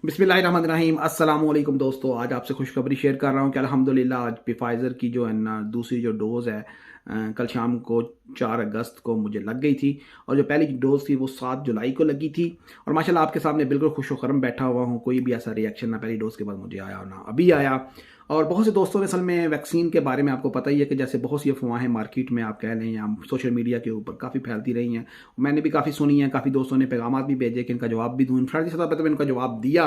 बिस्मिल्लाहिर्रहमानिर्रहीम अस्सलाम वालेकुम दोस्तों। आज आपसे खुशखबरी शेयर कर रहा हूँ कि अल्हम्दुलिल्लाह आज फाइज़र की जो है ना दूसरी जो डोज़ है कल शाम को 4 अगस्त को मुझे लग गई थी और जो पहली डोज़ थी वो 7 जुलाई को लगी थी। और माशाल्लाह आपके सामने बिल्कुल खुश व खरम बैठा हुआ हूँ। कोई भी ऐसा रिएक्शन ना पहली डोज़ के बाद मुझे आया ना अभी आया। और बहुत से दोस्तों ने असल में वैक्सीन के बारे में आपको पता ही है कि जैसे बहुत सी अफवाहें मार्केट में आप कह लें या सोशल मीडिया के ऊपर काफ़ी फैलती रही हैं। मैंने भी काफ़ी सुनी है, काफ़ी दोस्तों ने पैगामात भी भेजे कि इनका जवाब भी दूँ। इनफैक्ट सतह पर तो मैंने इनका जवाब दिया,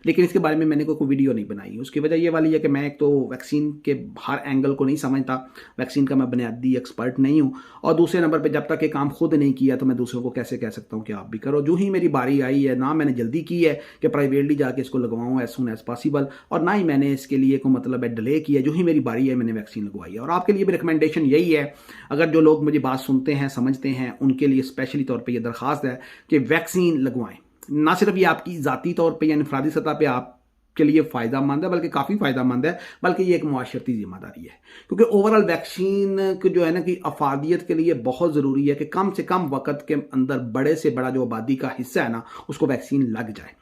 लेकिन इसके बारे में मैंने कोई वीडियो नहीं बनाई। उसकी वजह ये वाली है कि मैं एक तो वैक्सीन के हर एंगल को नहीं समझता, वैक्सीन का मैं बुनियादी एक्सपर्ट नहीं हूँ। और दूसरे नंबर पे जब तक ये काम खुद नहीं किया तो मैं दूसरों को कैसे कह सकता हूँ कि आप भी करो। जो ही मेरी बारी आई है, ना मैंने जल्दी की है कि प्राइवेटली जाके इसको लगवाऊँ एज सुन एज पॉसिबल, और ना ही मैंने इसके लिए को मतलब है डिले किया। जो ही मेरी बारी है मैंने वैक्सीन लगवाई है। और आपके लिए भी रिकमेंडेशन यही है, अगर जो लोग मुझे बात सुनते हैं समझते हैं उनके लिए स्पेशली तौर पर यह दरख्वास्त है कि वैक्सीन लगवाएं। ना सिर्फ ये आपकी ज़ाती तौर पे या इनफरादी सतह पे आपके लिए फ़ायदा मंद है, बल्कि काफ़ी फ़ायदा मंद है, बल्कि ये एक मुआशरती ज़िम्मेदारी है। क्योंकि ओवरऑल वैक्सीन की जो है ना कि अफादियत के लिए बहुत ज़रूरी है कि कम से कम वक्त के अंदर बड़े से बड़ा जो आबादी का हिस्सा है ना उसको वैक्सीन लग जाए।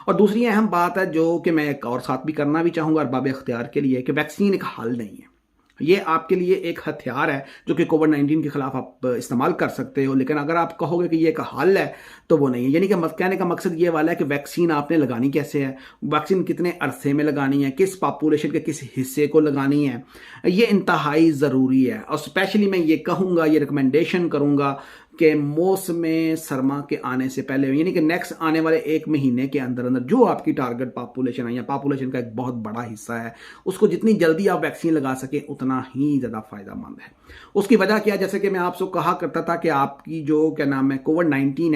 और दूसरी अहम बात है जो कि मैं एक और साथ भी करना भी चाहूँगा और बाब इख्तियार के लिए, कि वैक्सीन एक हल नहीं है। ये आपके लिए एक हथियार है जो कि कोविड-19 के खिलाफ आप इस्तेमाल कर सकते हो। लेकिन अगर आप कहोगे कि ये एक हल है तो वो नहीं है। यानी कि कहने का मकसद ये वाला है कि वैक्सीन आपने लगानी कैसे है, वैक्सीन कितने अरसे में लगानी है, किस पॉपुलेशन के किस हिस्से को लगानी है, ये इंतहाई ज़रूरी है। और स्पेशली मैं ये कहूँगा, ये रिकमेंडेशन करूँगा कि मौसम सरमा के आने से पहले, यानी कि नेक्स्ट आने वाले 1 महीने के अंदर अंदर जो आपकी टारगेट पॉपुलेशन है या पॉपुलेशन का एक बहुत बड़ा हिस्सा है, उसको जितनी जल्दी आप वैक्सीन लगा सकें उतना ही ज़्यादा फ़ायदेमंद है। उसकी वजह क्या है, जैसे कि मैं आपसे कहा करता था कि आपकी जो क्या नाम है कोविड-19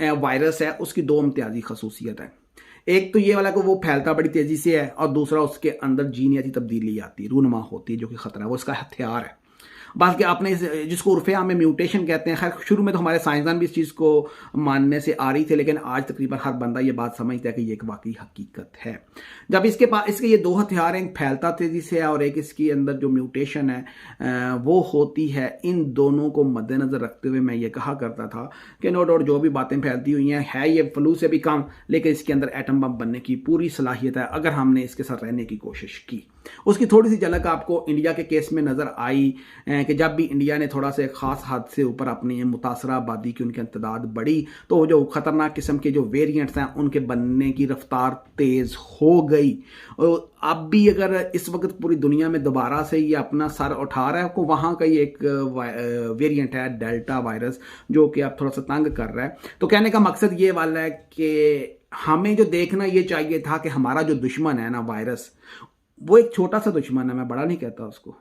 है वायरस है, उसकी 2 इम्तियाजी खसूसियत है। एक तो ये वाला कि वो फैलता बड़ी तेज़ी से है, और दूसरा उसके अंदर जीनियाती तब्दीली आती है, रूनुमा होती है, जो कि ख़तरा है, वो इसका हथियार है। बल्कि आपने जिसको उर्फ़े आम में म्यूटेशन कहते हैं, खैर शुरू में तो हमारे साइंसदान भी इस चीज़ को मानने से आ रही थे, लेकिन आज तकरीबन हर बंदा ये बात समझता है कि ये एक वाकई हकीकत है। जब इसके पास इसके ये 2 हथियार हैं, एक फैलता तेज़ी से है और एक इसके अंदर जो म्यूटेशन है वो होती है। इन दोनों को मद्देनज़र रखते हुए मैं ये कहा करता था कि नो डाउट जो भी बातें फैलती हुई हैं, है ये फ्लू से भी कम, लेकिन इसके अंदर एटम बम बनने की पूरी सलाहियत है अगर हमने इसके साथ रहने की कोशिश की। उसकी थोड़ी सी झलक आपको इंडिया के केस में नज़र आई कि जब भी इंडिया ने थोड़ा सा एक ख़ास हद से ऊपर अपनी मुतासरा आबादी की उनकी तादाद बढ़ी, तो जो ख़तरनाक किस्म के जो वेरिएंट्स हैं उनके बनने की रफ्तार तेज़ हो गई। और अब भी अगर इस वक्त पूरी दुनिया में दोबारा से ये अपना सर उठा रहा है, तो वहाँ का ये एक वेरिएंट है डेल्टा वायरस, जो कि अब थोड़ा सा तंग कर रहा है। तो कहने का मकसद ये वाला है कि हमें जो देखना ये चाहिए था कि हमारा जो दुश्मन है ना वायरस, वो एक छोटा सा दुश्मन है, मैं बड़ा नहीं कहता उसको,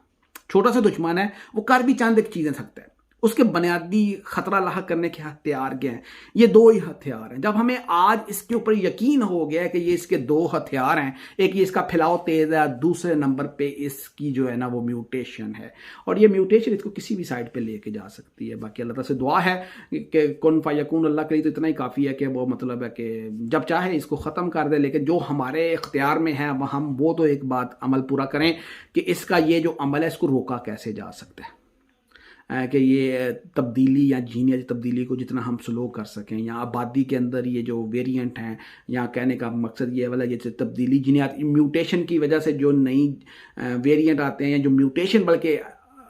छोटा सा दुश्मन है। वो कर भी चंद एक चीज़ें सकता है, उसके बुनियादी खतरा लाहक करने के हथियार क्या हैं? ये 2 ही हथियार हैं। जब हमें आज इसके ऊपर यकीन हो गया कि ये इसके 2 हथियार हैं, एक ये इसका फैलाव तेज़ है, दूसरे नंबर पे इसकी जो है ना वो म्यूटेशन है, और ये म्यूटेशन इसको किसी भी साइड पे लेके जा सकती है। बाकी अल्लाह ताला से दुआ है कि कुन फयकून, अल्लाह के लिए तो इतना ही काफ़ी है कि वो मतलब है कि जब चाहे इसको ख़त्म कर दे। लेकिन जो हमारे इख्तियार में है हम वो तो एक बात अमल पूरा करें कि इसका ये जो अमल है इसको रोका कैसे जा सकता है, कि ये तब्दीली या जीनियाती तब्दीली को जितना हम स्लो कर सकें, या आबादी के अंदर ये जो वेरिएंट हैं, या कहने का मकसद ये वाला ये तब्दीली जीनियाती म्यूटेशन की वजह से जो नई वेरिएंट आते हैं, जो म्यूटेशन बल्कि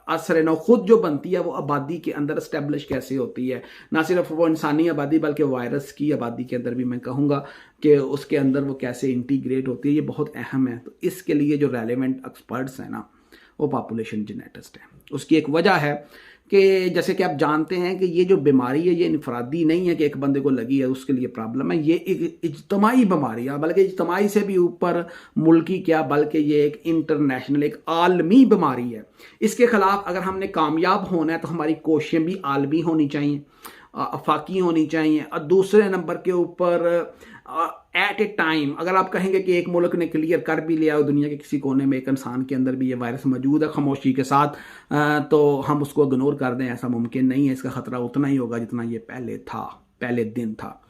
असर नौ खुद जो बनती है वो आबादी के अंदर इस्टेब्लिश कैसे होती है, ना सिर्फ वो इंसानी आबादी बल्कि वायरस की आबादी के अंदर भी मैं कहूँगा कि उसके अंदर वो कैसे इंटीग्रेट होती है, ये बहुत अहम है। तो इसके लिए जो रेलेवेंट एक्सपर्ट्स हैं ना वो पॉपुलेशन जेनेटिस्ट है। उसकी एक वजह है कि जैसे कि आप जानते हैं कि ये जो बीमारी है ये इनफरादी नहीं है कि एक बंदे को लगी है उसके लिए प्रॉब्लम है, ये एक इज्तमाही बीमारी है, बल्कि इज्तमाही से भी ऊपर मुल्की क्या, बल्कि ये एक इंटरनेशनल एक आलमी बीमारी है। इसके खिलाफ अगर हमने कामयाब होना है तो हमारी कोशिशें भी आलमी होनी चाहिए, आफाकी होनी चाहिए। और दूसरे नंबर के ऊपर एट ए टाइम अगर आप कहेंगे कि एक मुल्क ने क्लियर कर भी लिया और दुनिया के किसी कोने में एक इंसान के अंदर भी ये वायरस मौजूद है खामोशी के साथ, तो हम उसको इग्नोर कर दें, ऐसा मुमकिन नहीं है। इसका ख़तरा उतना ही होगा जितना ये पहले था, पहले दिन था।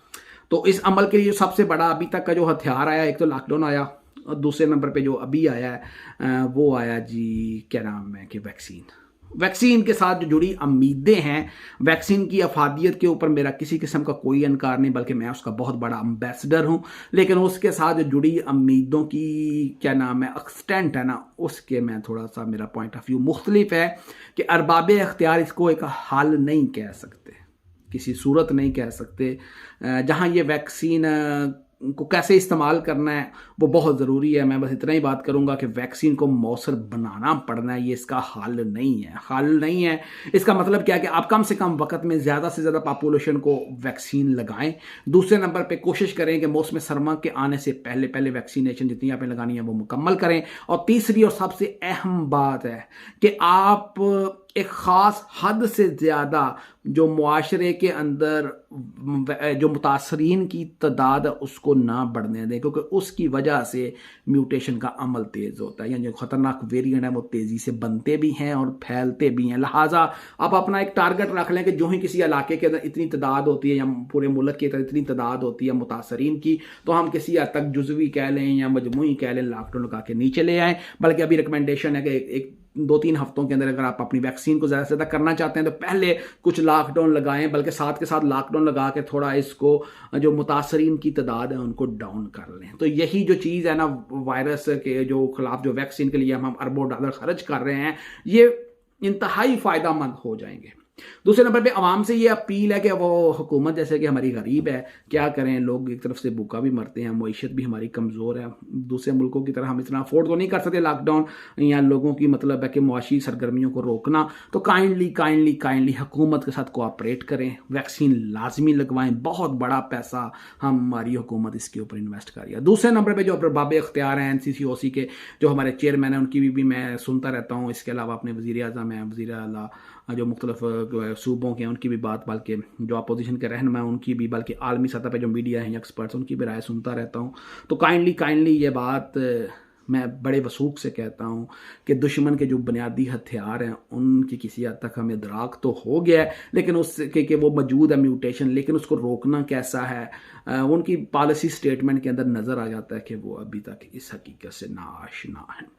तो इस अमल के लिए सबसे बड़ा अभी तक का जो हथियार आया, एक तो लॉकडाउन आया, और दूसरे नंबर पर जो अभी आया है वो आया जी क्या नाम है कि वैक्सीन। वैक्सीन के साथ जो जुड़ी उम्मीदें हैं, वैक्सीन की अफादियत के ऊपर मेरा किसी किस्म का कोई इनकार नहीं, बल्कि मैं उसका बहुत बड़ा एम्बेसडर हूं। लेकिन उसके साथ जो जुड़ी उम्मीदों की क्या नाम है एक्सटेंट है ना, उसके मैं थोड़ा सा मेरा पॉइंट ऑफ व्यू मुख्तलिफ है कि अरबाब इख्तियार इसको एक हल नहीं कह सकते, किसी सूरत नहीं कह सकते। जहां ये वैक्सीन को कैसे इस्तेमाल करना है वो बहुत ज़रूरी है। मैं बस इतना ही बात करूंगा कि वैक्सीन को मौसर बनाना पड़ना है, ये इसका हल नहीं है, हल नहीं है। इसका मतलब क्या है कि आप कम से कम वक्त में ज़्यादा से ज़्यादा पॉपुलेशन को वैक्सीन लगाएं। दूसरे नंबर पे कोशिश करें कि मौसम सरमा के आने से पहले पहले वैक्सीनेशन जितनी आपने लगानी है वो मुकम्मल करें। और तीसरी और सबसे अहम बात है कि आप एक ख़ास हद से ज़्यादा जो मुआशरे के अंदर जो मुतासरीन की तादाद है उसको ना बढ़ने दें, क्योंकि उसकी वजह से म्यूटेशन का अमल तेज़ होता है, यानी जो ख़तरनाक वेरिएंट है वो तेज़ी से बनते भी हैं और फैलते भी हैं। लिहाजा आप अपना एक टारगेट रख लें कि जो ही किसी इलाके के अंदर इतनी तादाद होती है या पूरे मुल्क के अंदर इतनी तादाद होती है मुतासरीन की, तो हम किसी हद तक जुज़वी कह लें या मजमूई कह लें, लॉकडाउन लगा के नीचे ले आएँ। बल्कि अभी रिकमेंडेशन है कि एक 2-3 हफ्तों के अंदर अगर आप अपनी वैक्सीन को ज़्यादा से ज़्यादा करना चाहते हैं तो पहले कुछ लॉकडाउन लगाएं, बल्कि साथ के साथ लॉकडाउन लगा के थोड़ा इसको जो मुतासरीन की तादाद है उनको डाउन कर लें। तो यही जो चीज़ है ना, वायरस के जो खिलाफ जो वैक्सीन के लिए हम अरबों डॉलर खर्च कर रहे हैं, ये इंतहाई फ़ायदेमंद हो जाएंगे। दूसरे नंबर पे आवाम से ये अपील है कि वो हुकूमत जैसे कि हमारी गरीब है, क्या करें, लोग एक तरफ से भूखा भी मरते हैं, मईशत भी हमारी कमज़ोर है, दूसरे मुल्कों की तरह हम इतना अफोर्ड तो नहीं कर सकते लॉकडाउन या लोगों की मतलब है कि मुआशी सरगर्मियों को रोकना। तो काइंडली हुकूमत के साथ कोऑपरेट करें, वैक्सीन लाजमी लगवाएं, बहुत बड़ा पैसा हमारी हुकूमत इसके ऊपर इन्वेस्ट कर रही है। दूसरे नंबर पर जो अरबाब इख्तियार हैं NCCOC के जो हमारे चेयरमैन हैं उनकी भी मैं सुनता रहता हूँ। इसके अलावा अपने वज़ीर आज़म हैं, वज़ीर आला जो मुख्तलिफ सूबों के हैं उनकी भी बात, बल्कि जो अपोजिशन के रहनुमा हैं उनकी भी, बल्कि आलमी सतह पे जो मीडिया हैं एक्सपर्ट्स उनकी भी राय सुनता रहता हूँ। तो काइंडली ये बात मैं बड़े वसूख से कहता हूँ कि दुश्मन के जो बुनियादी हथियार हैं उनकी किसी हद तक हमें इदराक तो हो गया है, लेकिन उसके कि वो मौजूद है म्यूटेशन, लेकिन उसको रोकना कैसा है उनकी पॉलिसी स्टेटमेंट के अंदर नज़र आ जाता है कि वो अभी तक इस हकीकत से नाआशना है।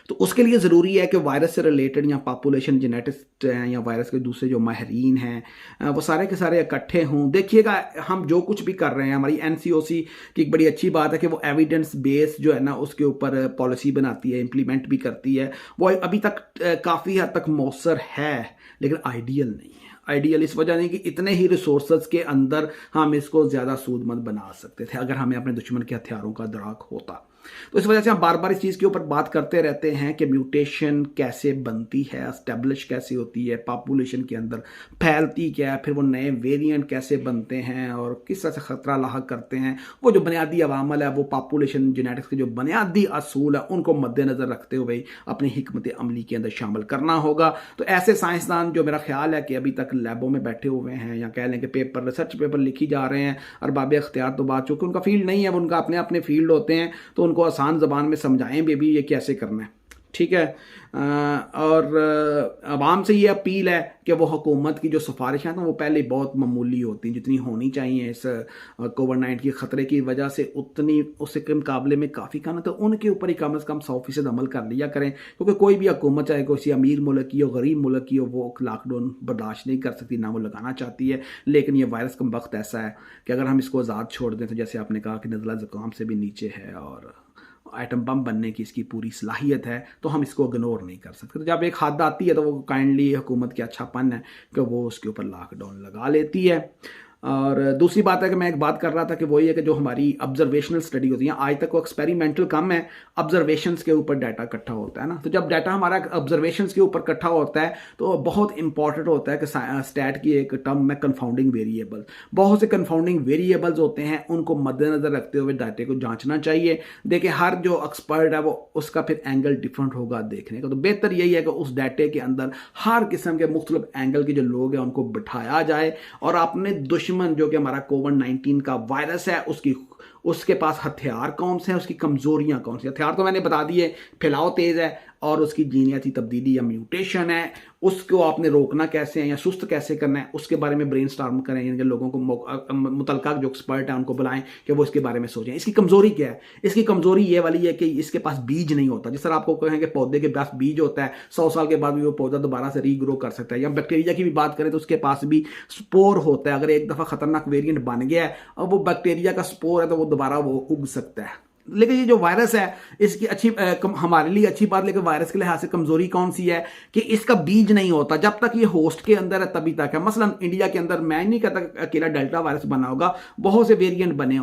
तो उसके लिए ज़रूरी है कि वायरस से रिलेटेड या पॉपुलेशन जेनेटिस्ट हैं या वायरस के दूसरे जो माहिरीन हैं वो सारे के सारे इकट्ठे हों। देखिएगा हम जो कुछ भी कर रहे हैं, हमारी NCOC की एक बड़ी अच्छी बात है कि वो एविडेंस बेस जो है ना उसके ऊपर पॉलिसी बनाती है, इम्प्लीमेंट भी करती है। वो अभी तक काफ़ी हद तक मौसर है, लेकिन आइडियल नहीं है। आइडियल इस वजह नहीं कि इतने ही रिसोर्सेज के अंदर हम इसको ज़्यादा सूदमंद बना सकते थे अगर हमें अपने दुश्मन के हथियारों का इदराक होता। तो इस वजह से हम बार बार इस चीज़ के ऊपर बात करते रहते हैं कि म्यूटेशन कैसे बनती है, एस्टेब्लिश कैसे होती है, पॉपुलेशन के अंदर फैलती क्या है, फिर वो नए वेरिएंट कैसे बनते हैं और किस तरह से ख़तरा लाहक करते हैं। वो जो बुनियादी अवामल है, वो पॉपुलेशन जेनेटिक्स के जो बुनियादी असूल है उनको मद्देनज़र रखते हुए अपनी हिकमत अमली के अंदर शामिल करना होगा। तो ऐसे साइंसदान जो मेरा ख्याल है कि अभी तक लैबों में बैठे हुए हैं या कह लें कि पेपर रिसर्च पेपर लिखी जा रहे हैं, अरबाब इख्तियार तो बात, चूँकि उनका फील्ड नहीं है, वो उनका अपने अपने फील्ड होते हैं, तो उनको आसान ज़बान में समझाएं भी ये कैसे करना है, ठीक है। और आवाम से ये अपील है कि वो हुकूमत की जो सिफारिशें हैं वो पहले बहुत मामूली होती हैं, जितनी होनी चाहिए इस कोविड-19 के ख़तरे की वजह से उतनी उसके मुकाबले में काफ़ी कम है। तो उनके ऊपर ही कम अज़ कम 100% अमल कर लिया करें, क्योंकि कोई भी हुकूमत चाहे किसी अमीर मुल्क की हो, गरीब मुल्क की हो, वो लॉकडाउन बर्दाश्त नहीं कर सकती, ना वो लगाना चाहती है। लेकिन ये वायरस का वक्त ऐसा है कि अगर हम इसको आज़ाद छोड़ दें तो जैसे आपने कहा कि नज़ला ज़ुकाम से भी नीचे है और आइटम बम बनने की इसकी पूरी सलाहियत है, तो हम इसको इग्नोर नहीं कर सकते। तो जब एक हद आती है तो वो काइंडली हुकूमत की अच्छापन है कि वो उसके ऊपर लॉकडाउन लगा लेती है। और दूसरी बात है कि मैं एक बात कर रहा था कि वही है कि जो हमारी ऑब्जर्वेशनल स्टडी होती है, आज तक वो एक्सपेरिमेंटल कम है, ऑब्जर्वेशंस के ऊपर डाटा इकट्ठा होता है ना। तो जब डाटा हमारा ऑब्जर्वेशंस के ऊपर इकट्ठा होता है तो बहुत इंपॉर्टेंट होता है कि स्टैट की एक टर्म में कन्फाउंडिंग वेरिएबल, बहुत से कन्फाउंडिंग वेरिएबल्स होते हैं, उनको मद्देनजर रखते हुए डाटे को जांचना चाहिए। देखिए हर जो एक्सपर्ट है वो उसका फिर एंगल डिफरेंट होगा देखने का, तो बेहतर यही है कि उस डाटे के अंदर हर किस्म के मुख्तलिफ एंगल के जो लोग हैं उनको बिठाया जाए और अपने दुश्मन जो कि हमारा कोविड-19 का वायरस है उसके पास हथियार कौन से हैं, उसकी कमजोरियां कौन सी। हथियार तो मैंने बता दिए, फैलाव तेज है, और उसकी जीनियाती तब्दीली या म्यूटेशन है, उसको आपने रोकना कैसे है या सुस्त कैसे करना है, उसके बारे में ब्रेनस्टॉर्म करें, यानी कि लोगों को मुतलका जो एक्सपर्ट है उनको बुलाएं कि वो इसके बारे में सोचें। इसकी कमजोरी क्या है? इसकी कमजोरी ये वाली है कि इसके पास बीज नहीं होता। जिस तरह आपको कहें कि पौधे के पास बीज होता है, 100 साल के बाद भी वो पौधा दोबारा से रीग्रो कर सकता है। या बैक्टीरिया की भी बात करें तो उसके पास भी स्पोर होता है। अगर एक दफा खतरनाक वेरिएंट बन गया है और वो बैक्टीरिया का स्पोर है तो वो दोबारा वो उग सकता है। लेकिन ये जो वायरस है इसकी हमारे लिए अच्छी बात, लेकिन वायरस के लिहाज से कमजोरी कौन सी है कि इसका बीज नहीं होता। जब तक ये होस्ट के अंदर है तभी तक है। मसलन इंडिया के अंदर मैं नहीं कहता अकेला डेल्टा वायरस बना होगा, बहुत से वेरिएंट बने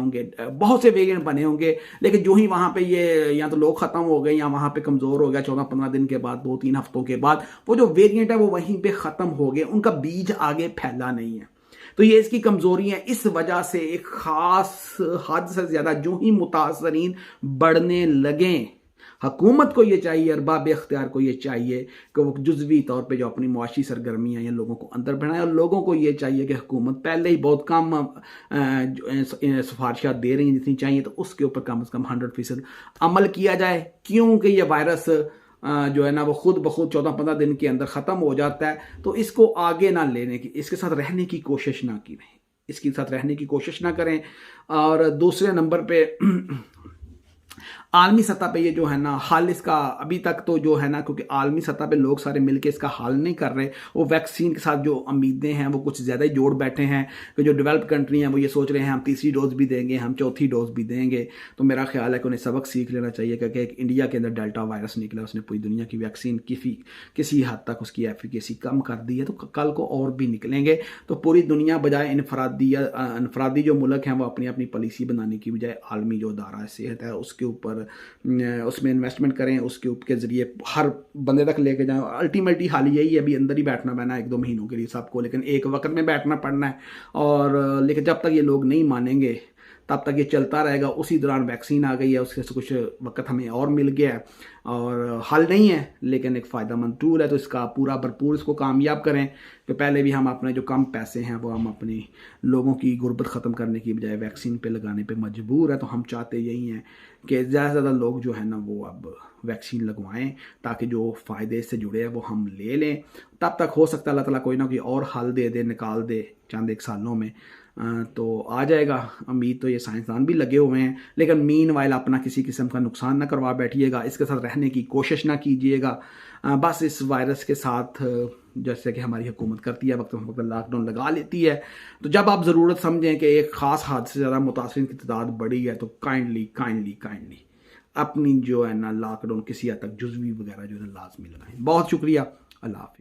होंगे, लेकिन जो ही वहां पे ये या तो लोग खत्म हो गए या वहां पे कमजोर हो गया 14-15 दिन के बाद, 2-3 हफ्तों के बाद वो जो वेरिएंट है वो वहीं पे खत्म हो गए, उनका बीज आगे फैला नहीं है। तो ये इसकी कमजोरी है। इस वजह से एक खास हद से ज्यादा जो ही मुतासरीन बढ़ने लगे, हुकूमत को ये चाहिए, अरबाब इख्तियार को ये चाहिए कि वो जुज़वी तौर पे जो अपनी मुआशी सरगर्मियाँ या लोगों को अंदर बढ़ाएं। और लोगों को ये चाहिए कि हुकूमत पहले ही बहुत कम सिफारिशात दे रही हैं जितनी चाहिए, तो उसके ऊपर कम से कम 100% अमल किया जाए। क्योंकि ये वायरस जो है ना वो खुद ब खुद 14-15 दिन के अंदर ख़त्म हो जाता है। तो इसको आगे ना लेने की, इसके साथ रहने की कोशिश ना करें, इसके साथ रहने की कोशिश ना करें। और दूसरे नंबर पे आलमी सतह पे ये जो है ना हाल इसका अभी तक तो जो है ना, क्योंकि आलमी सतह पे लोग सारे मिलके इसका हाल नहीं कर रहे। वो वैक्सीन के साथ जो उम्मीदें हैं वो कुछ ज़्यादा ही जोड़ बैठे हैं कि जो डेवलप कंट्री हैं वो ये सोच रहे हैं हम तीसरी डोज भी देंगे, हम चौथी डोज भी देंगे। तो मेरा ख्याल है कि उन्हें सबक सीख लेना चाहिए, क्योंकि एक इंडिया के अंदर डेल्टा वायरस निकला, उसने पूरी दुनिया की वैक्सीन किसी हद तक उसकी एफिकेसी कम कर दी है। तो कल को और भी निकलेंगे। तो पूरी दुनिया बजाय इनफरादी जो मुल्क हैं वो अपनी अपनी पॉलिसी बनाने की बजाय आलमी जो अदारा सेहत है उसके ऊपर उसमें इन्वेस्टमेंट करें, उसके के ज़रिए हर बंदे तक लेके जाएं। अल्टीमेटली हाल यही है, अभी अंदर ही बैठना पड़ना है 1-2 महीनों के लिए सबको, लेकिन एक वक्त में बैठना पड़ना है। और लेकिन जब तक ये लोग नहीं मानेंगे तब तक ये चलता रहेगा। उसी दौरान वैक्सीन आ गई है, उसके से कुछ वक्त हमें और मिल गया है और हल नहीं है लेकिन एक फ़ायदेमंद टूल है। तो इसका पूरा भरपूर इसको कामयाब करें कि पहले भी हम अपने जो कम पैसे हैं वो हम अपनी लोगों की गुर्बत ख़त्म करने की बजाय वैक्सीन पे लगाने पे मजबूर है। तो हम चाहते यही हैं कि ज़्यादा से ज़्यादा लोग जो है ना वो अब वैक्सीन लगवाएं ताकि जो फ़ायदे से जुड़े हैं वो हम ले लें। तब तक हो सकता है अल्लाह ताला कोई ना कोई और हल दे दे, निकाल दे चंद एक सालों में तो आ जाएगा। उम्मीद तो ये साइंसदान भी लगे हुए हैं, लेकिन मीनवाइल अपना किसी किस्म का नुकसान ना करवा बैठिएगा, इसके साथ रहने की कोशिश ना कीजिएगा। बस इस वायरस के साथ जैसे कि हमारी हुकूमत करती है वक्त लॉकडाउन लगा लेती है। तो जब आप ज़रूरत समझें कि एक ख़ास हद से ज़्यादा मुतासरीन की तादाद बढ़ी है तो काइंडली अपनी जो है ना लॉकडाउन किसी हद तक जुज़वी वगैरह जो है लाजमी लगाएं। बहुत शुक्रिया, अल्लाह हाफ़िज़।